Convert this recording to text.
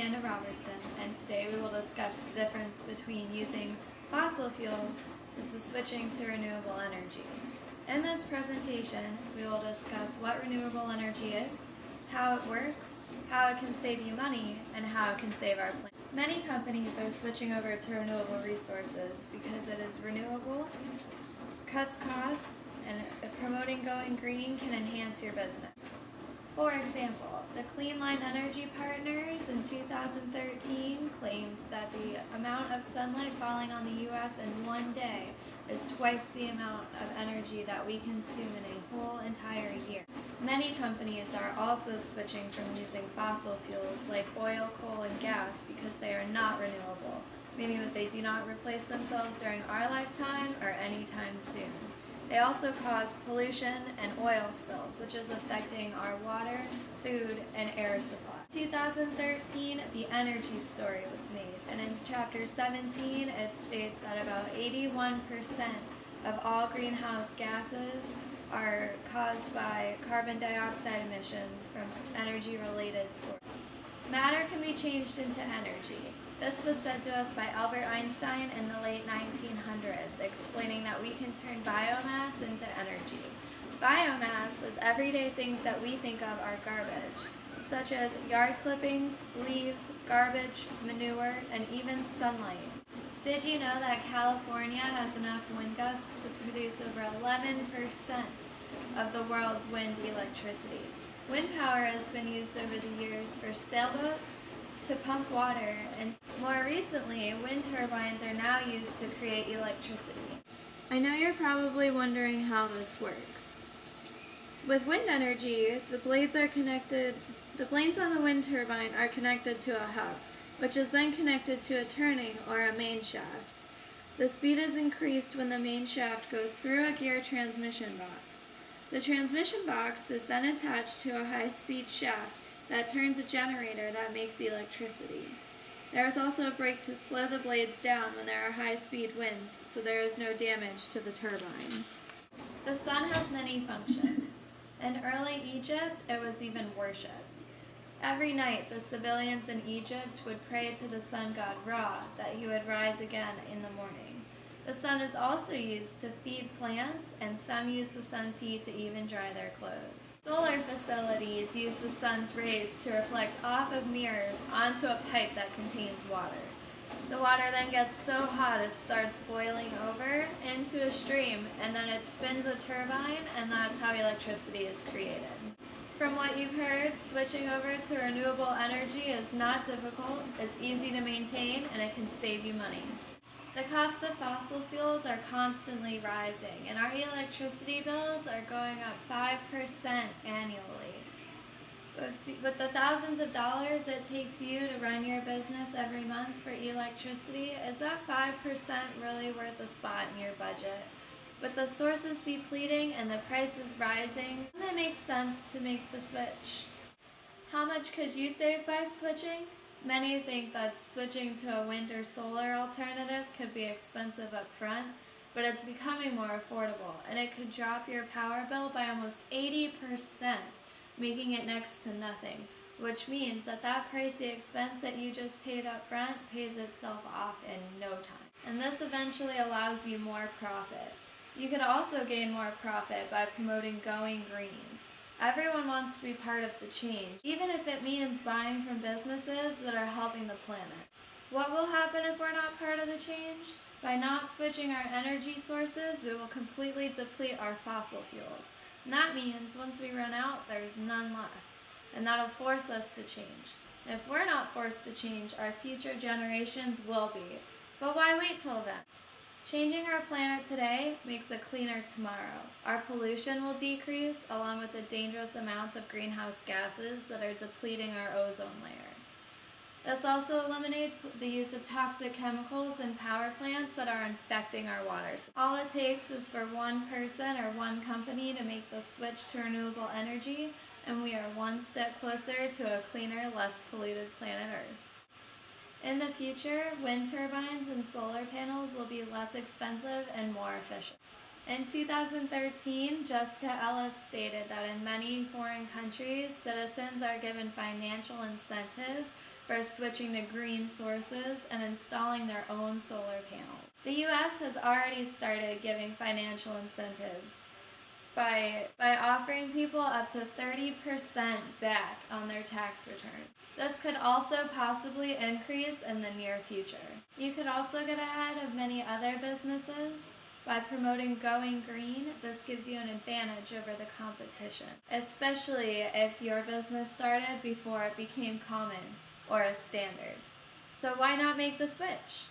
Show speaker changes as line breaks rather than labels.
Amanda Robertson, and today we will discuss the difference between using fossil fuels versus switching to renewable energy. In this presentation, we will discuss what renewable energy is, how it works, how it can save you money, and how it can save our planet. Many companies are switching over to renewable resources because it is renewable, cuts costs, and promoting going green can enhance your business. For example, the Clean Line Energy Partners in 2013 claimed that the amount of sunlight falling on the U.S. in one day is twice the amount of energy that we consume in a whole entire year. Many companies are also switching from using fossil fuels like oil, coal, and gas because they are not renewable, meaning that they do not replace themselves during our lifetime or anytime soon. They also cause pollution and oil spills, which is affecting our water, food, and air supply. In 2013, the energy story was made, and in Chapter 17, it states that about 81% of all greenhouse gases are caused by carbon dioxide emissions from energy-related sources. Matter can be changed into energy. This was said to us by Albert Einstein in the late 1900s, explaining that we can turn biomass into energy. Biomass is everyday things that we think of are garbage, such as yard clippings, leaves, garbage, manure, and even sunlight. Did you know that California has enough wind gusts to produce over 11% of the world's wind electricity? Wind power has been used over the years for sailboats, to pump water, and more recently, wind turbines are now used to create electricity. I know you're probably wondering how this works. With wind energy, the blades on the wind turbine are connected to a hub, which is then connected to a turning or a main shaft. The speed is increased when the main shaft goes through a gear transmission box. The transmission box is then attached to a high-speed shaft that turns a generator that makes the electricity. There is also a brake to slow the blades down when there are high-speed winds, so there is no damage to the turbine. The sun has many functions. In early Egypt, it was even worshipped. Every night, the civilians in Egypt would pray to the sun god Ra that he would rise again in the morning. The sun is also used to feed plants, and some use the sun's heat to even dry their clothes. Solar facilities use the sun's rays to reflect off of mirrors onto a pipe that contains water. The water then gets so hot it starts boiling over into a stream, and then it spins a turbine, and that's how electricity is created. From what you've heard, switching over to renewable energy is not difficult, it's easy to maintain, and it can save you money. The cost of fossil fuels are constantly rising, and our electricity bills are going up 5% annually. With the thousands of dollars it takes you to run your business every month for electricity, is that 5% really worth a spot in your budget? With the sources depleting and the prices rising, doesn't it make sense to make the switch? How much could you save by switching? Many think that switching to a wind or solar alternative could be expensive up front, but it's becoming more affordable, and it could drop your power bill by almost 80%, making it next to nothing, which means that that pricey expense that you just paid up front pays itself off in no time. And this eventually allows you more profit. You could also gain more profit by promoting going green. Everyone wants to be part of the change, even if it means buying from businesses that are helping the planet. What will happen if we're not part of the change? By not switching our energy sources, we will completely deplete our fossil fuels. And that means once we run out, there's none left. And that'll force us to change. And if we're not forced to change, our future generations will be. But why wait till then? Changing our planet today makes a cleaner tomorrow. Our pollution will decrease, along with the dangerous amounts of greenhouse gases that are depleting our ozone layer. This also eliminates the use of toxic chemicals in power plants that are infecting our waters. All it takes is for one person or one company to make the switch to renewable energy, and we are one step closer to a cleaner, less polluted planet Earth. In the future, wind turbines and solar panels will be less expensive and more efficient. In 2013, Jessica Ellis stated that in many foreign countries, citizens are given financial incentives for switching to green sources and installing their own solar panels. The U.S. has already started giving financial incentives by offering people up to 30% back on their tax return. This could also possibly increase in the near future. You could also get ahead of many other businesses. By promoting going green, this gives you an advantage over the competition, especially if your business started before it became common or a standard. So why not make the switch?